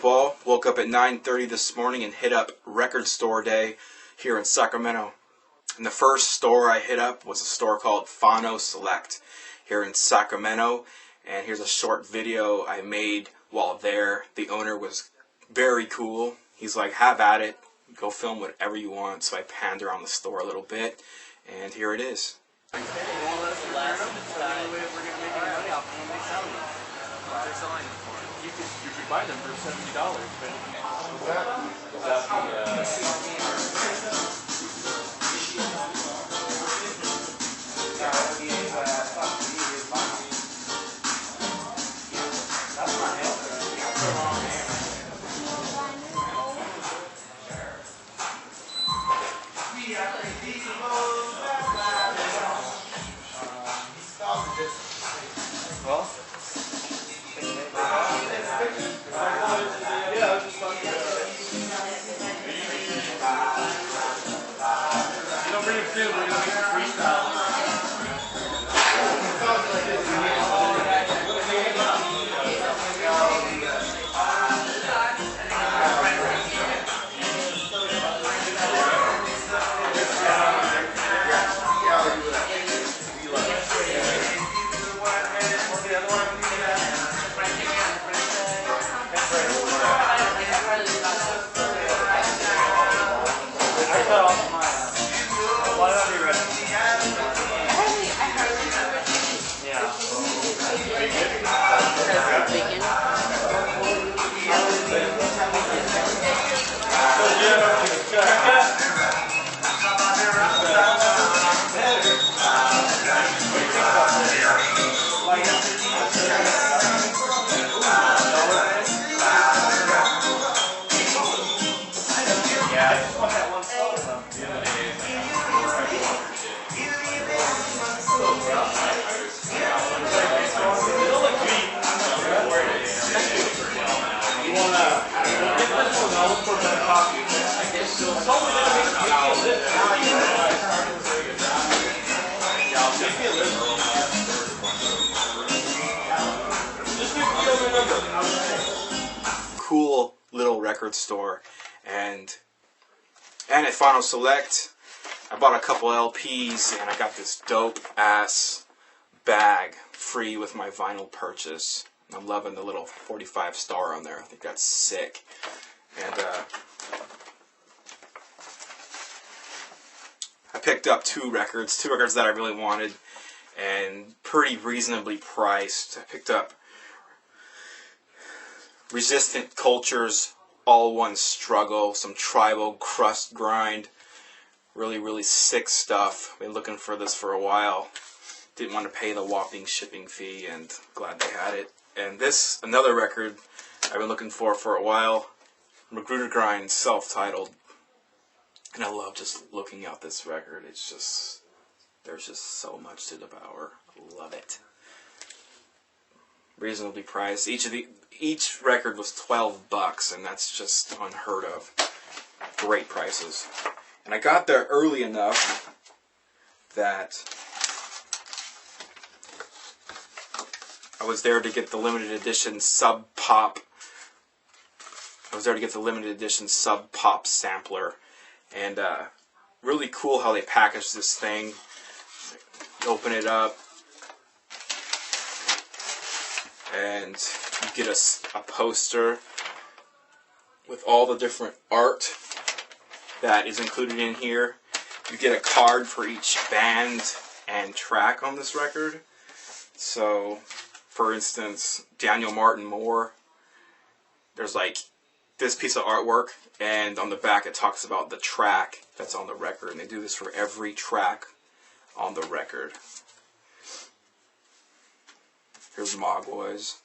Paul. Woke up at 9:30 this morning and hit up record store day here in Sacramento. And the first store I hit up was a store called Fano Select here in Sacramento. And here's a short video I made while there. The owner was very cool. He's like, have at it. Go film whatever you want. So I panned around the store a little bit. And here it is. You could buy them for $70, Cool little record store, and at Fano Select I bought a couple LPs and I got this dope ass bag free with my vinyl purchase. I'm loving the little 45 star on there. I think that's sick. And I picked up two records that I really wanted and pretty reasonably priced. I picked up Resistant Culture's All One Struggle, some tribal crust grind. Really, really sick stuff. Been looking for this for a while. Didn't want to pay the whopping shipping fee, and glad they had it. And this, another record I've been looking for a while. Magruder Grind, self-titled. And I love just looking at this record. It's just, there's just so much to devour. I love it. Reasonably priced. Each record was $12, and that's just unheard of. Great prices. And I got there early enough that I was there to get the limited edition Sub Pop. Sub Pop sampler, and really cool how they packaged this thing. Open it up, and you get a poster with all the different art that is included in here. You get a card for each band and track on this record. So, for instance, Daniel Martin Moore, there's like this piece of artwork, and on the back it talks about the track that's on the record, and they do this for every track on the record. Here's Mogwai's,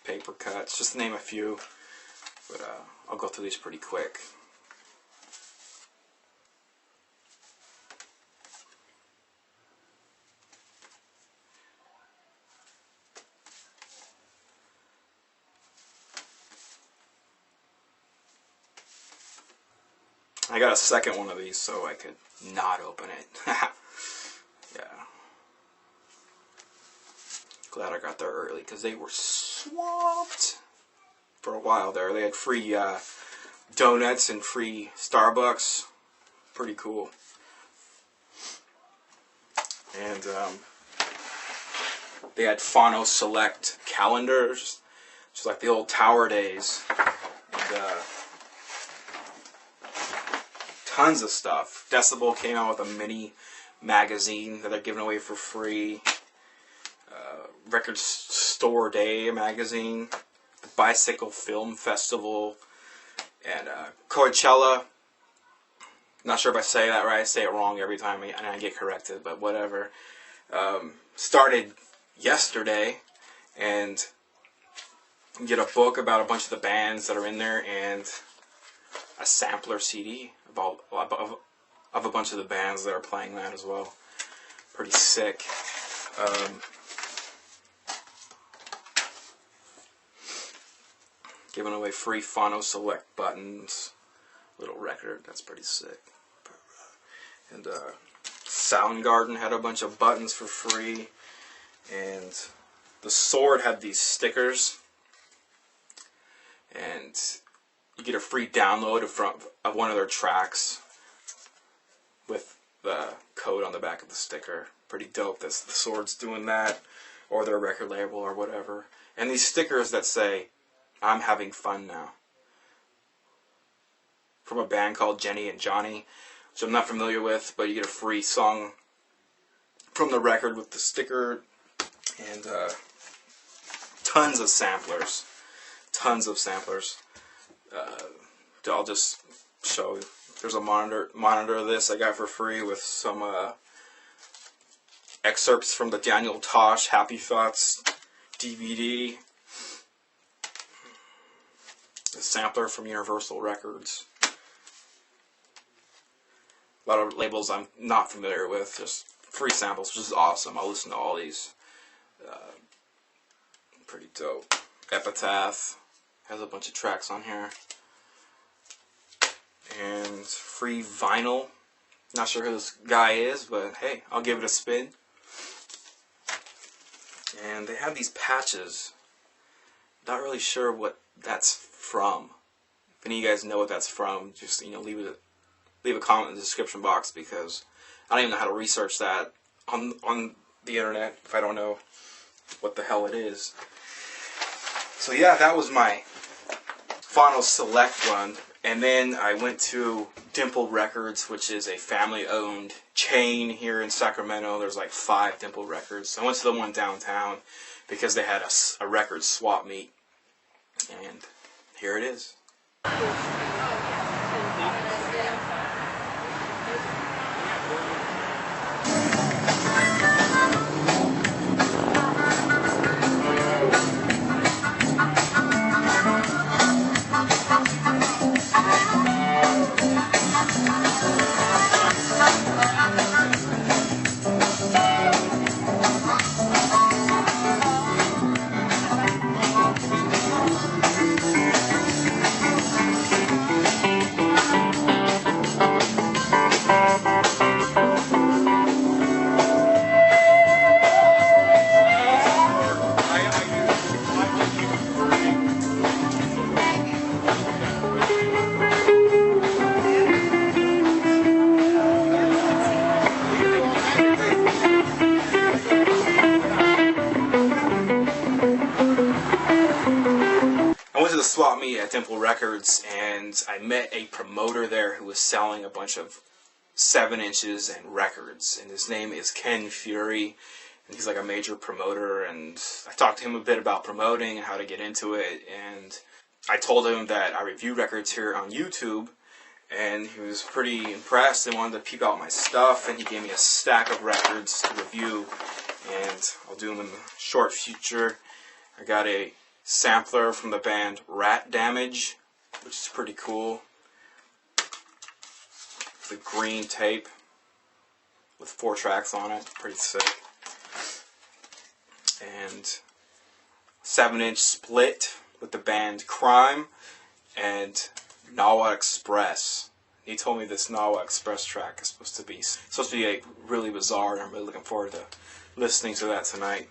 Paper Cuts, just to name a few, but I'll go through these pretty quick. I got a second one of these so I could not open it. Yeah. Glad I got there early because they were swamped for a while there. They had free donuts and free Starbucks. Pretty cool. And they had Phono Select calendars, just like the old Tower days. And tons of stuff. Decibel came out with a mini magazine that they're giving away for free. Record Store Day magazine. The Bicycle Film Festival. And Coachella. Not sure if I say that right. I say it wrong every time and I get corrected, but whatever. Started yesterday, and you get a book about a bunch of the bands that are in there, and a sampler CD of a bunch of the bands that are playing that as well. Pretty sick. Giving away free Phono Select buttons. Little record, that's pretty sick. And Soundgarden had a bunch of buttons for free. And the Sword had these stickers. And you get a free download of one of their tracks with the code on the back of the sticker. Pretty dope that the Sword's doing that, or their record label or whatever. And these stickers that say, "I'm having fun now," from a band called Jenny and Johnny, which I'm not familiar with, but you get a free song from the record with the sticker, and tons of samplers. Tons of samplers. I'll just show you. There's a monitor of this I got for free with some excerpts from the Daniel Tosh Happy Thoughts DVD. A sampler from Universal Records. A lot of labels I'm not familiar with, just free samples, which is awesome. I'll listen to all these. Pretty dope. Epitaph has a bunch of tracks on here. And free vinyl. Not sure who this guy is, but hey, I'll give it a spin. And they have these patches. Not really sure what that's from. If any of you guys know what that's from, just leave a comment in the description box, because I don't even know how to research that on the internet if I don't know what the hell it is. So yeah, that was my Phono Select run. And then I went to Dimple Records, which is a family-owned chain here in Sacramento. There's like 5 Dimple Records. I went to the one downtown because they had a record swap meet. And here it is. The swap meet at Dimple Records, and I met a promoter there who was selling a bunch of 7 inches and records, and his name is Ken Fury, and he's like a major promoter. And I talked to him a bit about promoting and how to get into it, and I told him that I review records here on YouTube, and he was pretty impressed and wanted to peep out my stuff, and he gave me a stack of records to review, and I'll do them in the short future. I got a sampler from the band Rat Damage, which is pretty cool. It's a green tape with 4 tracks on it, pretty sick. And 7-inch split with the band Crime and Nawa Express. He told me this Nawa Express track is supposed to be really bizarre, and I'm really looking forward to listening to that tonight.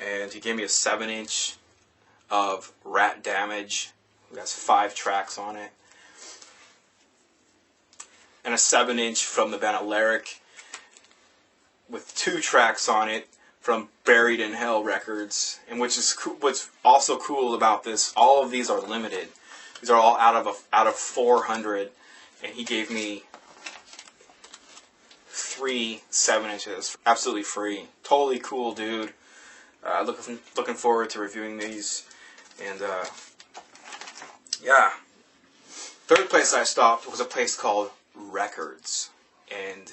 and he gave me a 7-inch of Rat Damage. It has 5 tracks on it, and a 7-inch from the band Alaric with 2 tracks on it from Buried in Hell Records. And what's also cool about this, all of these are limited. These are all out of 400, and he gave me 3 7-inches, absolutely free. Totally cool dude. Looking forward to reviewing these. And yeah. Third place I stopped was a place called Records, and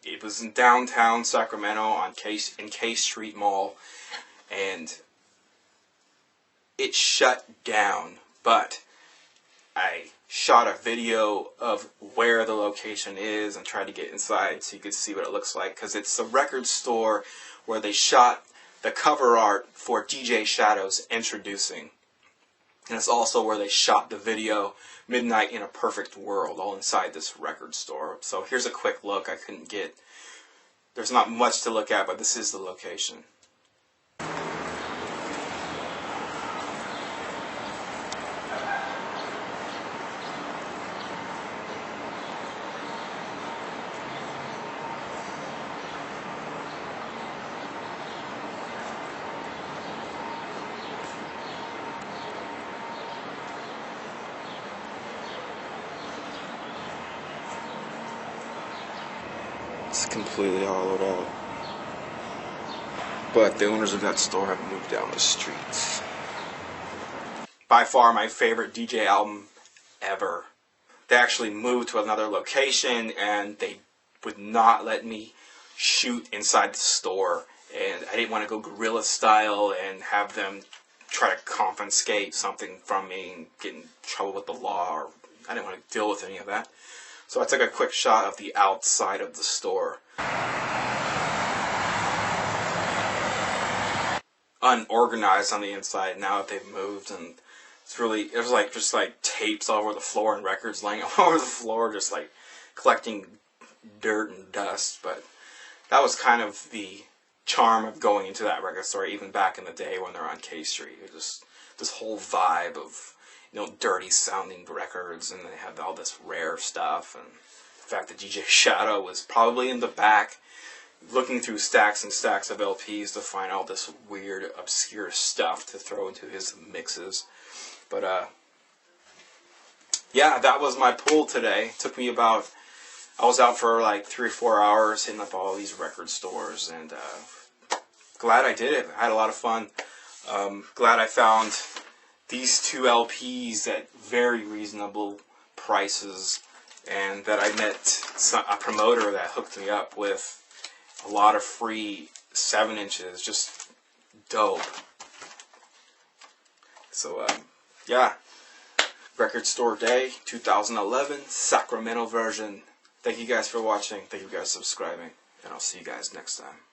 it was in downtown Sacramento in K Street Mall, and it shut down. But I shot a video of where the location is and tried to get inside so you could see what it looks like, because it's a record store where they shot the cover art for DJ Shadow's Introducing. And it's also where they shot the video Midnight in a Perfect World, all inside this record store. So here's a quick look. There's not much to look at, but this is the location. It's completely hollowed out. But the owners of that store have moved down the streets. By far my favorite DJ album ever. They actually moved to another location, and they would not let me shoot inside the store. And I didn't want to go guerrilla style and have them try to confiscate something from me and get in trouble with the law. Or I didn't want to deal with any of that. So I took a quick shot of the outside of the store. Unorganized on the inside now that they've moved, and there's like just like tapes all over the floor and records laying all over the floor, just like collecting dirt and dust. But that was kind of the charm of going into that record store, even back in the day when they're on K Street. It just this whole vibe of, dirty sounding records, and they had all this rare stuff. And in fact, the DJ Shadow was probably in the back looking through stacks and stacks of LPs to find all this weird, obscure stuff to throw into his mixes. But yeah, that was my pull today. It took me I was out for like 3 or 4 hours hitting up all these record stores, and glad I did it. I had a lot of fun. Glad I found these 2 LPs at very reasonable prices, and that I met a promoter that hooked me up with a lot of free 7-inches. Just dope. So yeah, Record Store Day 2011 Sacramento version. Thank you guys for watching. Thank you guys for subscribing, and I'll see you guys next time.